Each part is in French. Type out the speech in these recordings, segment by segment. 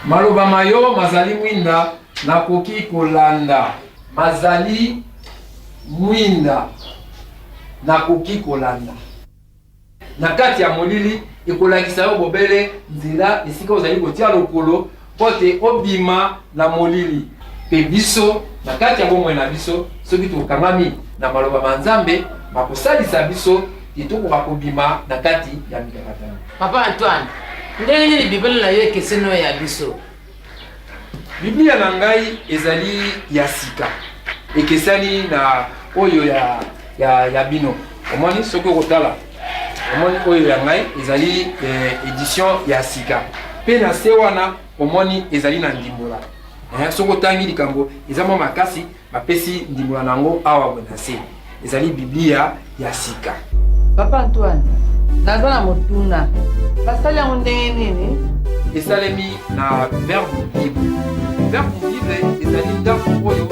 Maloba mayo mazali mwinda nakoki kolanda. Mazali mwinda nakoki kolanda. Nakati ya molili ekolakisa yo bobele nzela esika ozali kotia lokolo pote obima na molili. Pe biso nakati ya bomwe na biso soki tokangami na maloba manzambe bakosalisa biso itoko bakobima nakati ya mikakatano. Papa Antoine, ndenge nini Bible na yo ekeseno ya biso? Biblia na ngai ezali ya sika. Ekesani na oyo ya bino. Omoni soki okotala. Omoni oyo ya ngai ezali édition ya sika. Pe na se wana omoni ezali na ndimbola. Soko tangi likambo ezamo makasi bapesi ndimbola nango awa bona se. Ezali Biblia ya sika. Papa Antoine, naza na motuna. Basali yango ndenge nini? Esalemi na verbe libre. Verbe libre ezali ndako oyo.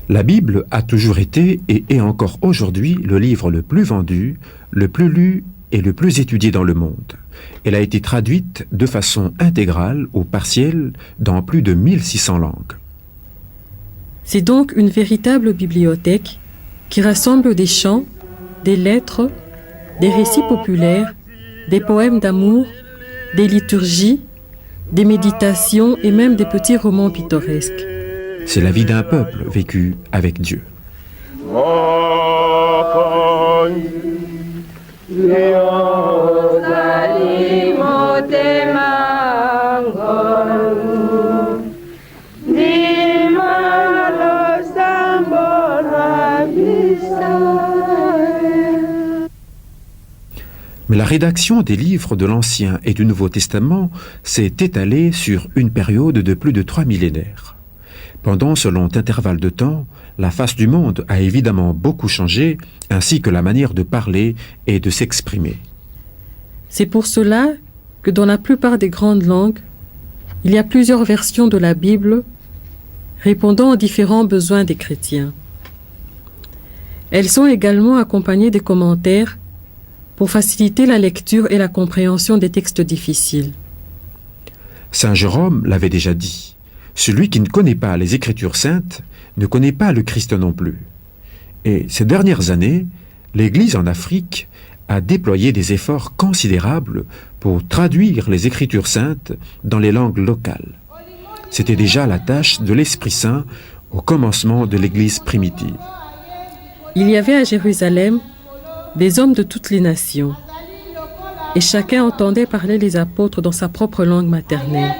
La Bible a toujours été et est encore aujourd'hui le livre le plus vendu, le plus lu et le plus étudié dans le monde. Elle a été traduite de façon intégrale ou partielle dans plus de 1600 langues. C'est donc une véritable bibliothèque qui rassemble des chants, des lettres, des récits populaires, des poèmes d'amour, des liturgies, des méditations et même des petits romans pittoresques. C'est la vie d'un peuple vécu avec Dieu. Mais la rédaction des livres de l'Ancien et du Nouveau Testament s'est étalée sur une période de plus de 3 millénaires. Pendant ce long intervalle de temps, la face du monde a évidemment beaucoup changé, ainsi que la manière de parler et de s'exprimer. C'est pour cela que dans la plupart des grandes langues, il y a plusieurs versions de la Bible répondant aux différents besoins des chrétiens. Elles sont également accompagnées des commentaires pour faciliter la lecture et la compréhension des textes difficiles. Saint Jérôme l'avait déjà dit. Celui qui ne connaît pas les Écritures saintes ne connaît pas le Christ non plus. Et ces dernières années, l'Église en Afrique a déployé des efforts considérables pour traduire les Écritures saintes dans les langues locales. C'était déjà la tâche de l'Esprit Saint au commencement de l'Église primitive. Il y avait à Jérusalem des hommes de toutes les nations, et chacun entendait parler les apôtres dans sa propre langue maternelle.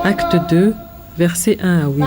Acte 2, versets 1 à 8.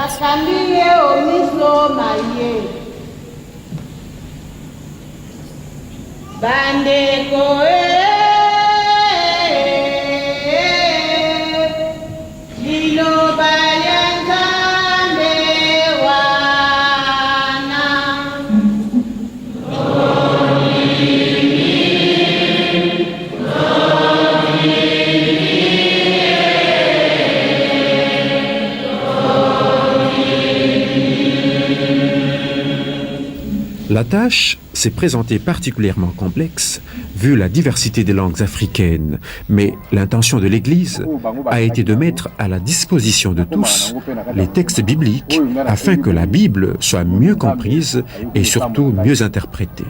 La tâche s'est présentée particulièrement complexe vu la diversité des langues africaines, mais l'intention de l'Église a été de mettre à la disposition de tous les textes bibliques afin que la Bible soit mieux comprise et surtout mieux interprétée.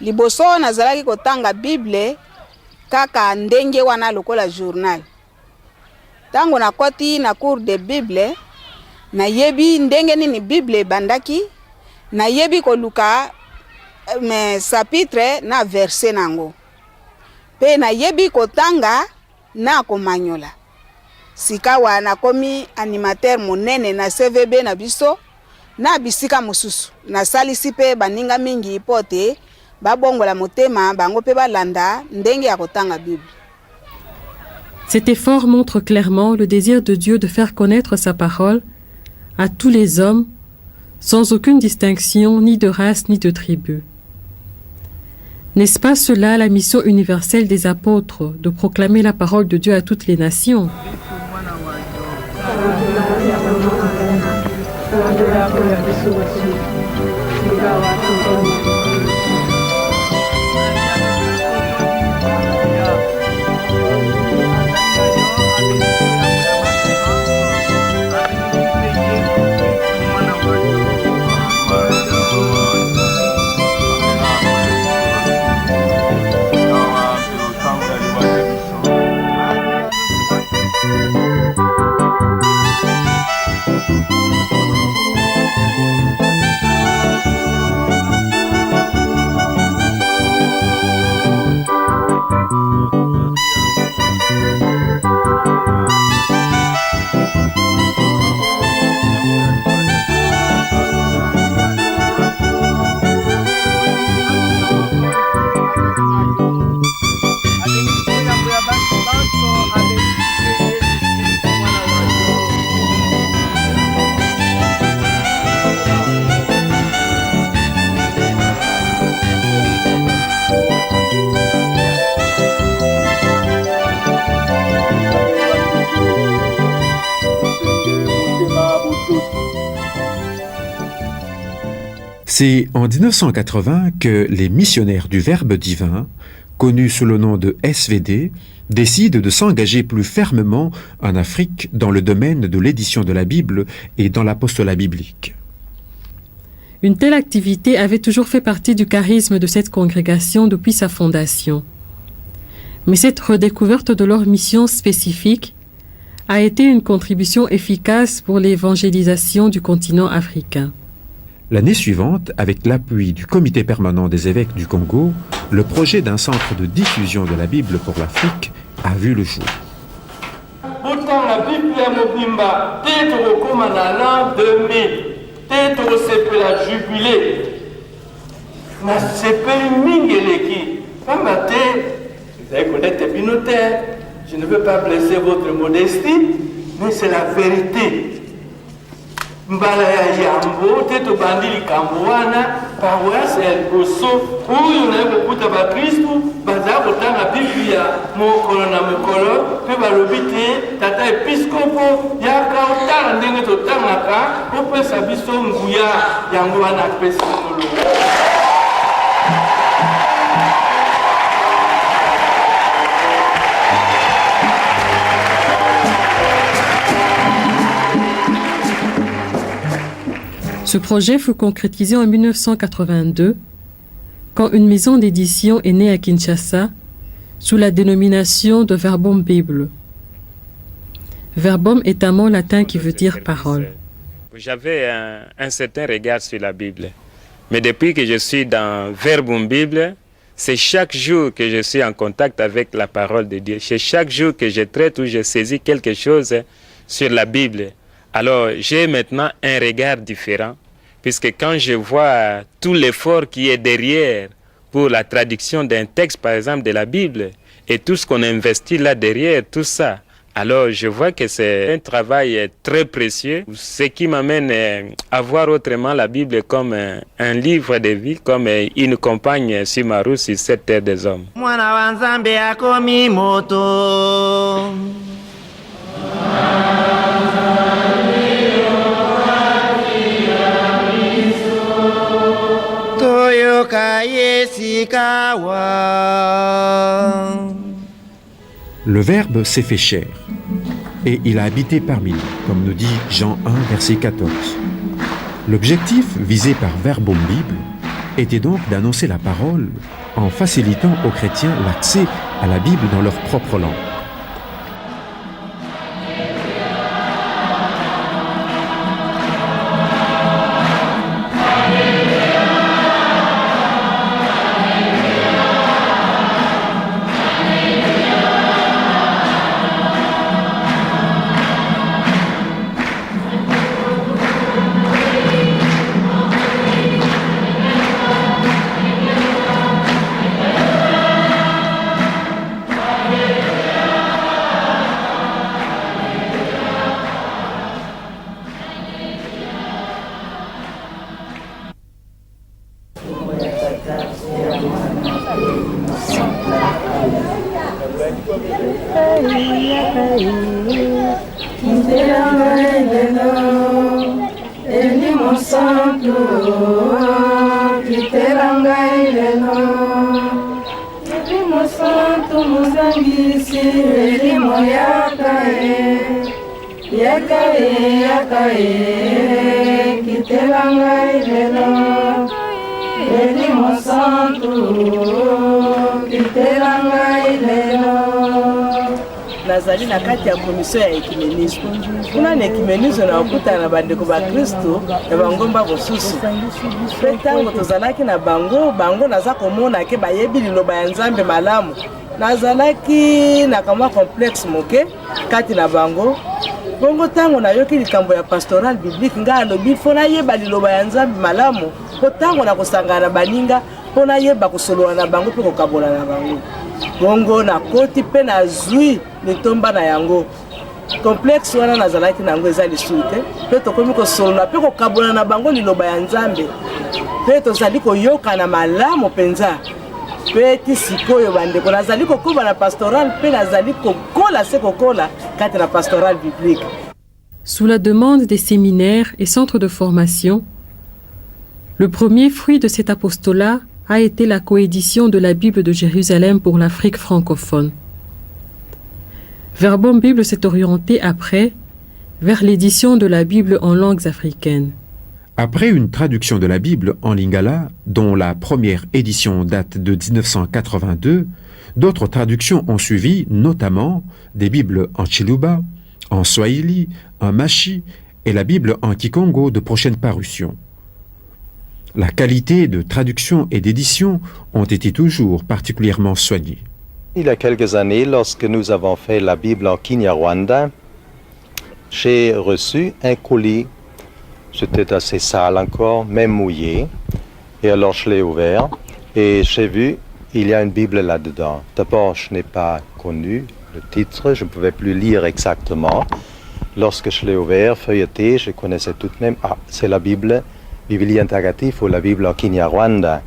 Liboso nazalaki kotanga Bible kaka ndenge wana lokola journal. Tango nakoti na cours de Bible na yebi ndenge nini Bible bandaki na yebi koluka chapitre na verset nango. mpe nayebi kotanga na komanyola. Sikawa nakomi animateur monene na CVB na biso na bisika mosusu. Nasalisi mpe baninga mingi pote babongola motema bango mpe balanda ndenge ya kotanga Bible. Cet effort montre clairement le désir de Dieu de faire connaître sa parole à tous les hommes, sans aucune distinction ni de race ni de tribu. N'est-ce pas cela la mission universelle des apôtres, de proclamer la parole de Dieu à toutes les nations? C'est en 1980 que les missionnaires du Verbe divin, connus sous le nom de SVD, décident de s'engager plus fermement en Afrique dans le domaine de l'édition de la Bible et dans l'apostolat biblique. Une telle activité avait toujours fait partie du charisme de cette congrégation depuis sa fondation. Mais cette redécouverte de leur mission spécifique a été une contribution efficace pour l'évangélisation du continent africain. L'année suivante, avec l'appui du Comité permanent des évêques du Congo, le projet d'un centre de diffusion de la Bible pour l'Afrique a vu le jour. Pourtant, la Bible est mobimba, peut-être comme en l'an 2000, peut-être c'est la jubilé. Mais c'est pas mingeleki. Vous allez connaître Binotaire, je ne veux pas blesser votre modestie, mais c'est la vérité. Mbala ya yambo teto bandili kamboana paroisse el goso uyu na kokuta ba Kristu baza kotanga Biblia mokolo na mokolo pe balobite tata episkopo ya kautala ndenge totangaka opesa biso nguya yango wana pesa tolo. Ce projet fut concrétisé en 1982, quand une maison d'édition est née à Kinshasa, sous la dénomination de Verbum Bible. Verbum est un mot latin qui veut dire parole. J'avais un certain regard sur la Bible, mais depuis que je suis dans Verbum Bible, c'est chaque jour que je suis en contact avec la parole de Dieu. C'est chaque jour que je traite ou je saisis quelque chose sur la Bible. Alors, j'ai maintenant un regard différent, puisque quand je vois tout l'effort qui est derrière pour la traduction d'un texte, par exemple, de la Bible, et tout ce qu'on investit là derrière, tout ça, alors je vois que c'est un travail très précieux, ce qui m'amène à voir autrement la Bible comme un livre de vie, comme une compagne sur ma route sur cette terre des hommes. Le Verbe s'est fait chair, et il a habité parmi nous, comme nous dit Jean 1, verset 14. L'objectif visé par Verbum Bible était donc d'annoncer la parole en facilitant aux chrétiens l'accès à la Bible dans leur propre langue. Elimo santo, kiterangai lelo. Elimo santo, muzangisi, elimo yakae, yakae, kiterangai lelo. Elimo santo, kiterangai lelo. Nazali na kati ya komisio ya ekimenisme. Kuna na ekimenisme na okuta na bandeko ba Kristo na bangomba bosusu. Pe ntango tozalaki na bango naza komona ke bayebi liloba ya Nzambe malamu. Nazalaki na kamwa complexe moke kati na bango. Bongo ntango nayoki likambo ya pastoral biblique nga alobi fona yeba liloba ya Nzambe malamu. Po ntango na kosangana baninga pona yeba kosolola na bango pe kokabola na bango. Bongo na koti pe na zui nitomba na yango. Complexe wana nazalaki nango eza lisute. Pe tokomi kosolola pe kokabola na bango liloba ya Nzambe. Pe tozali koyoka na malamu penza. Pe ti sikoyo bandeko nazali kokuba na pastoral pe nazali kokola se kokola kati na pastoral biblique. Sous la demande des séminaires et centres de formation, le premier fruit de cet apostolat a été la coédition de la Bible de Jérusalem pour l'Afrique francophone. Verbum Bible s'est orienté après vers l'édition de la Bible en langues africaines. Après une traduction de la Bible en lingala, dont la première édition date de 1982, d'autres traductions ont suivi, notamment des Bibles en Chiluba, en Swahili, en Mashi et la Bible en Kikongo de prochaine parution. La qualité de traduction et d'édition ont été toujours particulièrement soignées. Il y a quelques années, lorsque nous avons fait la Bible en Kinyarwanda, j'ai reçu un colis. C'était assez sale encore, même mouillé. Et alors je l'ai ouvert et j'ai vu, il y a une Bible là-dedans. D'abord, je n'ai pas connu le titre, je ne pouvais plus lire exactement. Lorsque je l'ai ouvert, feuilleté, je connaissais tout de même, c'est la Bible Biblia Interactive ou la Bible en Kinyarwanda.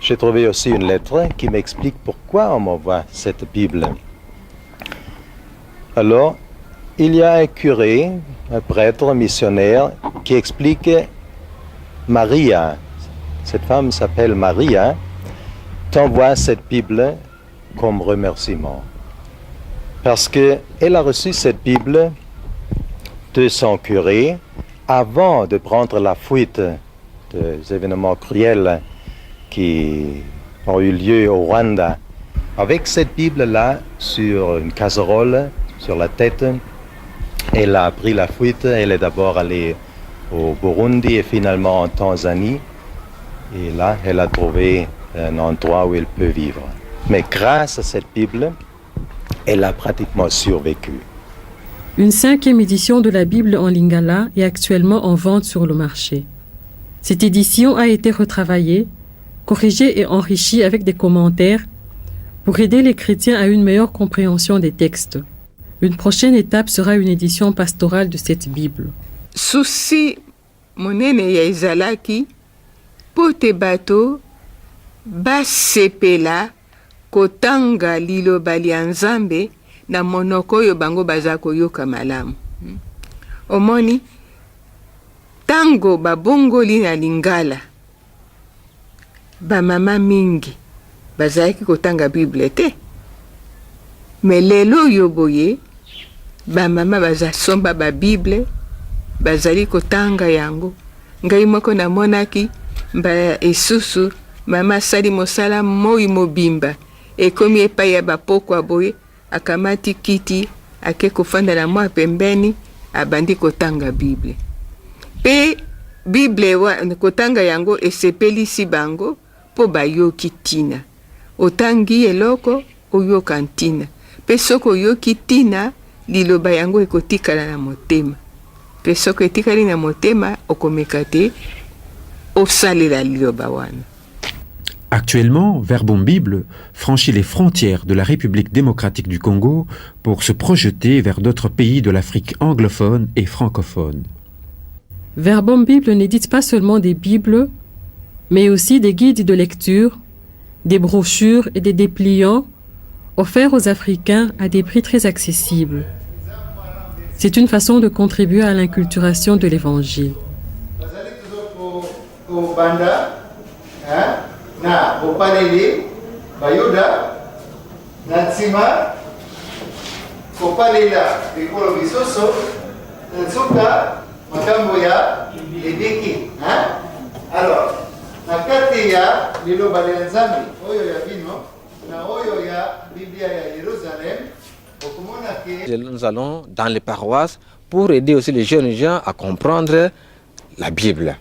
J'ai trouvé aussi une lettre qui m'explique pourquoi on m'envoie cette Bible. Alors, il y a un curé, un prêtre, un missionnaire qui explique Maria, cette femme s'appelle Maria, t'envoie cette Bible comme remerciement. Parce qu'elle a reçu cette Bible de son curé avant de prendre la fuite des événements cruels qui ont eu lieu au Rwanda. Avec cette Bible-là sur une casserole, sur la tête, elle a pris la fuite. Elle est d'abord allée au Burundi et finalement en Tanzanie. Et là, elle a trouvé un endroit où elle peut vivre. Mais grâce à cette Bible, elle a pratiquement survécu. Une 5e édition de la Bible en lingala est actuellement en vente sur le marché. Cette édition a été retravaillée, corrigée et enrichie avec des commentaires pour aider les chrétiens à une meilleure compréhension des textes. Une prochaine étape sera une édition pastorale de cette Bible. Susi monene ya ezalaki po te bato basepela kotanga liloba lya Nzambe na monoko oyo bango baza koyoka malamu. Omoni tango babongoli na lingala bamama mingi bazalaki kotanga Bible te. Me lelo oyo boye bamama bazasomba ba Bible bazali kotanga yango. Ngai moko namonaki mba esusu mama sali mosala moi mobimba ekomi epai ya bapokwa boye akamati kiti ake kofanda na mwa pembeni abandi kotanga Bible. Pe Bible wa kotanga yango esepelisi bango po bayoki tina. Otangi eloko oyoka ntina. Pe soko oyoki tina liloba yango ekotikala na motema. Pe soko etikali na motema okomeka te osalela liloba wana. Actuellement, Verbum Bible franchit les frontières de la République démocratique du Congo pour se projeter vers d'autres pays de l'Afrique anglophone et francophone. Verbum Bible n'édite pas seulement des Bibles, mais aussi des guides de lecture, des brochures et des dépliants offerts aux Africains à des prix très accessibles. C'est une façon de contribuer à l'inculturation de l'Évangile. Alors, na kati ya liloba lya Nzambe oyo ya bino na oyo ya Biblia ya Yerusalem. Nous allons dans les paroisses pour aider aussi les jeunes gens à comprendre la Bible.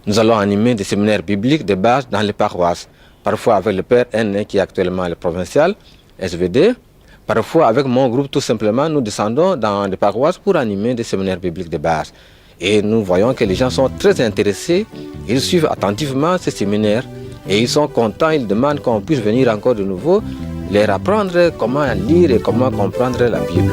Nous allons animer des séminaires bibliques de base dans les paroisses, parfois avec le père N qui est actuellement le provincial, SVD. Parfois avec mon groupe tout simplement, nous descendons dans les paroisses pour animer des séminaires bibliques de base. Et nous voyons que les gens sont très intéressés, ils suivent attentivement ces séminaires et ils sont contents, ils demandent qu'on puisse venir encore de nouveau leur apprendre comment lire et comment comprendre la Bible.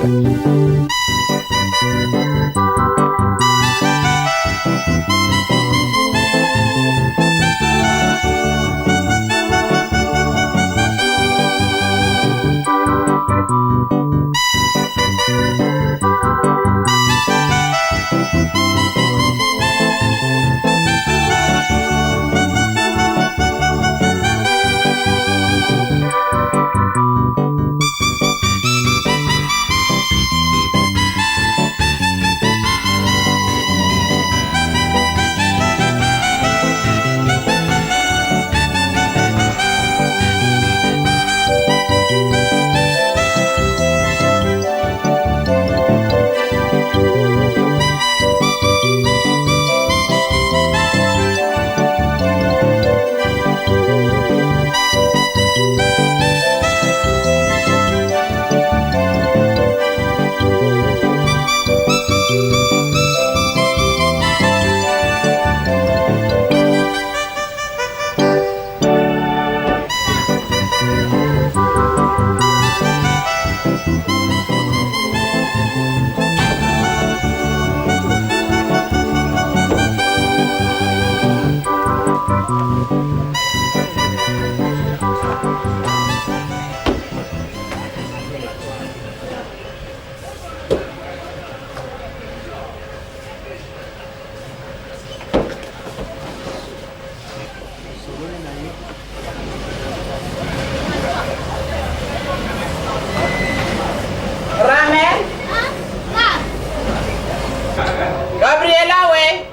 Gabriela, ouais.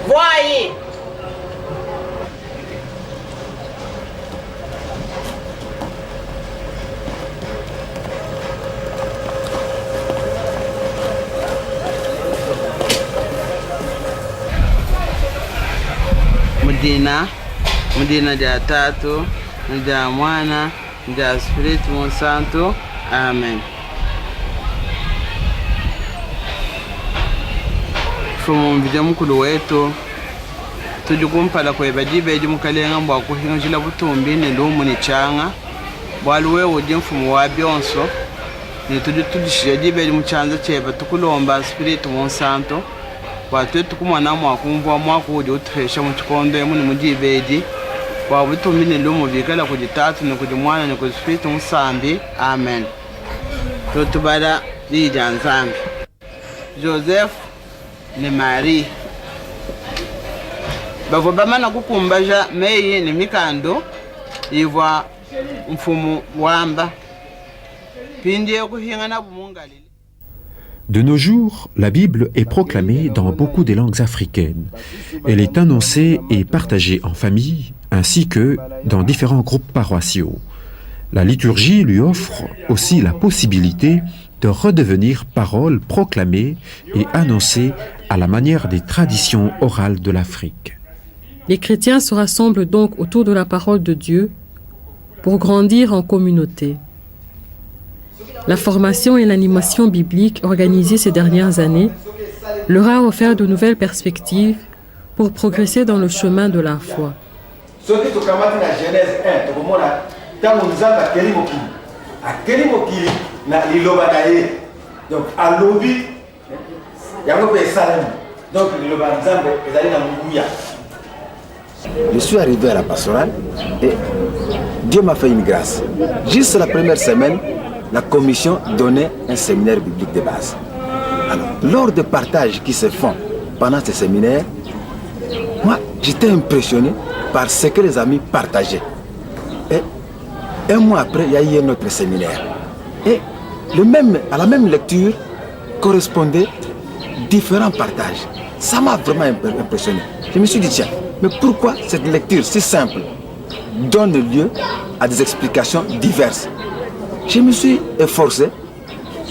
Voyez. Mudina ja tatu, ja mwana, ja Spiritu Santo. Amen. Mvija mukulu wetu tujikumpala kweba jibeji mukalenga mbwa kuhinga jila butumbi ne lumu ni changa bwaluwe uje mfumu wa byonso ni tudishije jibeji muchanza cheba tukulomba Spiritu Santo watwe tukumwana mwakumva mwakuje utresha mu chikondo yemu ni mujibeji wa butumbi ne lumu bikala kujitatu ne kujimwana ne ku Spiritu Musambi. Amen. Tutubala lija Nzambi Joseph ni Marie bavo bamana kukumbaja meyi ni mikando ivwa mfumu wamba pindie kuhinga na bumungali. De nos jours, la Bible est proclamée dans beaucoup des langues africaines. Elle est annoncée et partagée en famille, ainsi que dans différents groupes paroissiaux. La liturgie lui offre aussi la possibilité de redevenir parole proclamée et annoncée à la manière des traditions orales de l'Afrique. Les chrétiens se rassemblent donc autour de la parole de Dieu pour grandir en communauté. La formation et l'animation biblique organisée ces dernières années leur a offert de nouvelles perspectives pour progresser dans le chemin de la foi. Donc à l'obi yango pe salem donc liloba Nzambe ezali na nguya Je suis arrivé à la pastorale et Dieu m'a fait une grâce. Juste la première semaine, la commission donnait un séminaire biblique de base. Alors, lors des partages qui se font pendant ce séminaire, moi, j'étais impressionné par ce que les amis partageaient. Et un mois après, il y a eu un autre séminaire. Et à la même lecture correspondaient différents partages. Ça m'a vraiment impressionné. Je me suis dit, tiens, mais pourquoi cette lecture si simple donne lieu à des explications diverses? Je me suis efforcé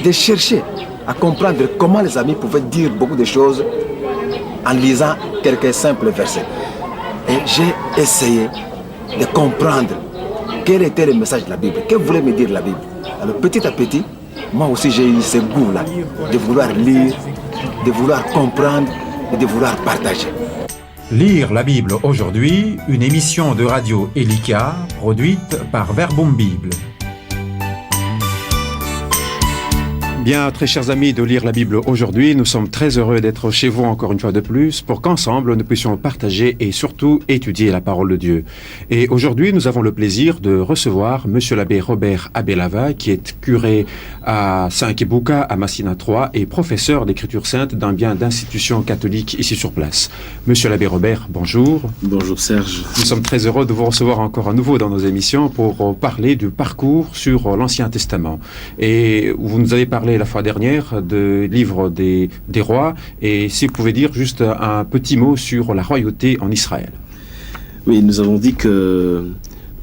de chercher à comprendre comment les amis pouvaient dire beaucoup de choses en lisant quelques simples versets. Et j'ai essayé de comprendre quel était le message de la Bible, que voulait me dire la Bible. Alors petit à petit, moi aussi j'ai eu ce goût-là de vouloir lire, de vouloir comprendre et de vouloir partager. Lire la Bible aujourd'hui, une émission de radio Elika produite par Verbum Bible. Bien, très chers amis de Lire la Bible aujourd'hui, nous sommes très heureux d'être chez vous encore une fois de plus pour qu'ensemble nous puissions partager et surtout étudier la parole de Dieu. Et aujourd'hui, nous avons le plaisir de recevoir Monsieur l'abbé Robert Abelava, qui est curé à Saint-Kibuka, à Massina 3 et professeur d'écriture sainte dans bien d'institutions catholiques ici sur place. Monsieur l'abbé Robert, bonjour. Bonjour Serge. Nous sommes très heureux de vous recevoir encore à nouveau dans nos émissions pour parler du parcours sur l'Ancien Testament. Et vous nous avez parlé la fois dernière du livre des rois, et si vous pouvez dire juste un petit mot sur la royauté en Israël. Oui, nous avons dit que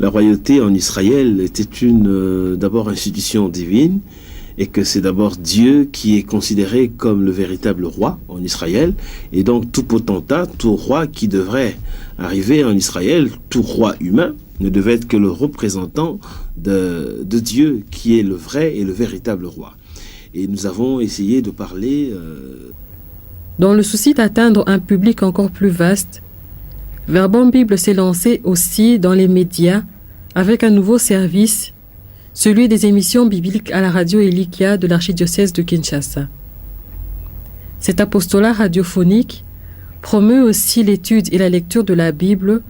la royauté en Israël était d'abord institution divine, et que c'est d'abord Dieu qui est considéré comme le véritable roi en Israël, et donc tout potentat, tout roi qui devrait arriver en Israël, tout roi humain, ne devait être que le représentant de Dieu qui est le vrai et le véritable roi. Et nous avons essayé de parler... Dans le souci d'atteindre un public encore plus vaste, Verbum Bible s'est lancé aussi dans les médias avec un nouveau service, celui des émissions bibliques à la radio Elikia de l'archidiocèse de Kinshasa. Cet apostolat radiophonique promeut aussi l'étude et la lecture de la Bible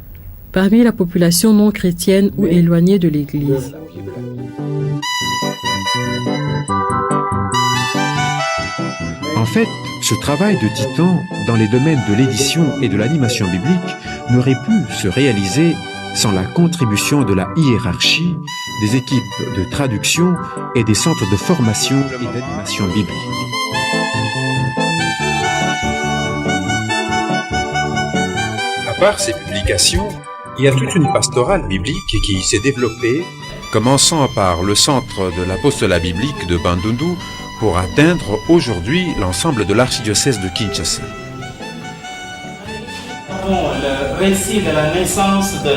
parmi la population non chrétienne ou éloignée de l'Église. En fait, ce travail de titan dans les domaines de l'édition et de l'animation biblique n'aurait pu se réaliser sans la contribution de la hiérarchie, des équipes de traduction et des centres de formation et d'animation biblique. À part ces publications, il y a toute une pastorale biblique qui s'est développée, commençant par le centre de l'apostolat biblique de Bandundu, pour atteindre aujourd'hui l'ensemble de l'archidiocèse de Kinshasa. Le récit de la naissance de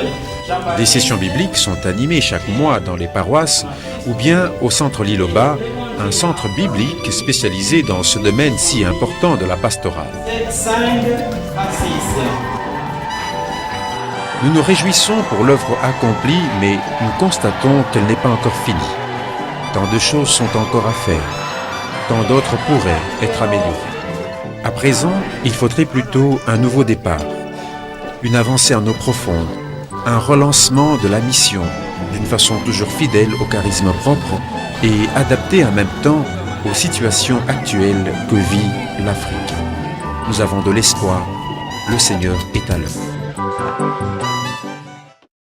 Des sessions bibliques sont animées chaque mois dans les paroisses ou bien au centre Liloba, un centre biblique spécialisé dans ce domaine si important de la pastorale. Nous nous réjouissons pour l'œuvre accomplie, mais nous constatons qu'elle n'est pas encore finie. Tant de choses sont encore à faire. Tant d'autres pourraient être améliorées. À présent, il faudrait plutôt un nouveau départ, une avancée en eau profonde, un relancement de la mission, d'une façon toujours fidèle au charisme propre et adaptée en même temps aux situations actuelles que vit l'Afrique. Nous avons de l'espoir, le Seigneur est à l'œuvre.